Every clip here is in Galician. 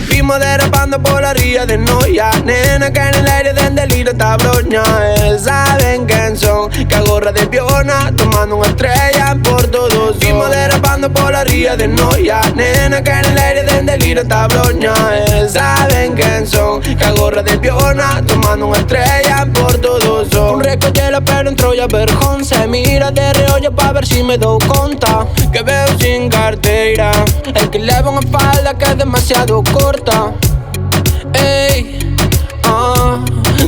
Vimos derrapando por la ría de Noia. Nena que en el aire del deliro está broña. Saben quién son, que agorra de piona, tomando una estrella por todos. Vimos derrapando por la ría de Noia. Nena que en el aire del deliro está broña. Saben quién son, que agorra de piona, tomando una estrella por todos. Un recollero pero en Troya Verjón. Se mira de reollo pa' ver si me doy cuenta que veo sin carteira. El que lleva una falda que es demasiado corta. Ey,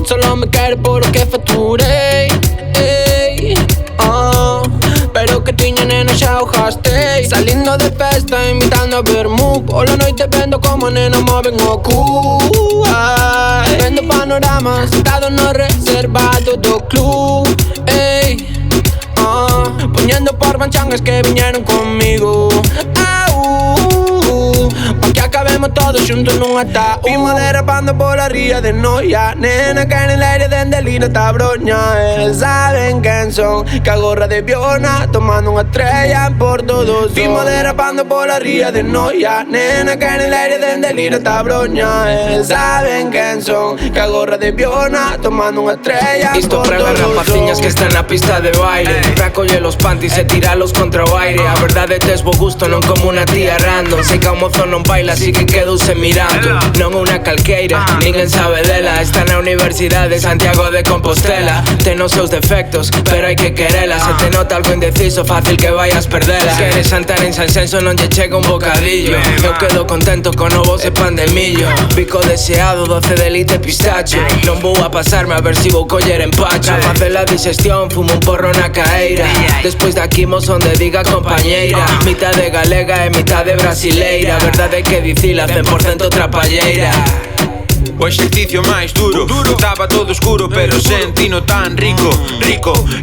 solo me quiere por lo que facturé. Ey, pero que tiña nena xa hojaste. Saliendo de festa, invitando a vermú. Por la noite vendo como nena moven o cu. Vendo panoramas, sentado no reservado do club. Ey, poniendo por manchangas que vinieron conmigo. Pa' que acabemos todos juntos en un ataúd. Vimos derrapando por la ría de Noia. Nena que en el aire del deliro está broña. Saben quién son, que agorra de piona, tomando una estrella por todos. Vimos derrapando por la ría de Noia. Nena que en el aire del deliro está broña. Saben quién son, que agorra de piona, tomando una estrella Isto por para todos. rapaciñas que están na pista de baile. Pra coller los panties e tiralos contra o aire. A verdade tes bo gusto, non como unha tía random. Sei que o mozo non baila, así que quedouse mirando. Non unha calqueira, ninguén sabe dela. Está na Universidade de Santiago de Compostela. Ten os seus defectos, pero hai que querela. Se te nota algo indeciso, fácil que vayas perdela. Queres saltar en Sanxenxo, non lle chega un bocadillo. Eu quedo contento con ovos e pan de millo. Pico deseado, doce de leite pistacho. Non vou a pasarme a ver si vou coller empacho. A facer a digestión, fumo un porro na caeira. Despois daqui mo son de diga compañeira. Mitad de galega e mitad de brasileira. A verdade é que dicila 100% trapalleira. O exercicio máis duro, estaba todo escuro pero sentino tan rico.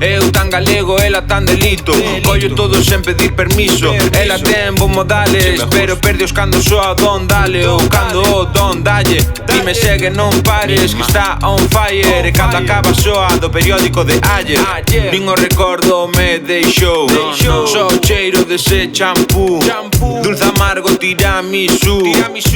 Eu tan galego, ela tan delito. Collo todo sen pedir permiso. Ela ten bons modales, pero perde os cando soa o don dale. Ou cando o don dalle. Dime segue, non pares, que está on fire. E cando acaba soa do periódico de ayer. Nin o recordo me deixou. Só o cheiro dese champú. Dulce amargo tiramisu.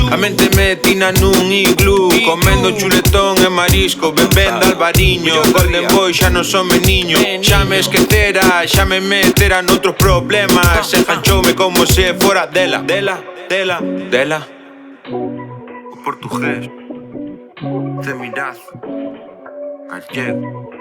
A mente metina nun iglú. Comendo chuletón e marisco, bebendo albariño. Golden boy xa non son meniño. Xa me esquecera, xa me metera noutros problemas. Se enganchoume como se fora dela. O portugués de miraz gallego.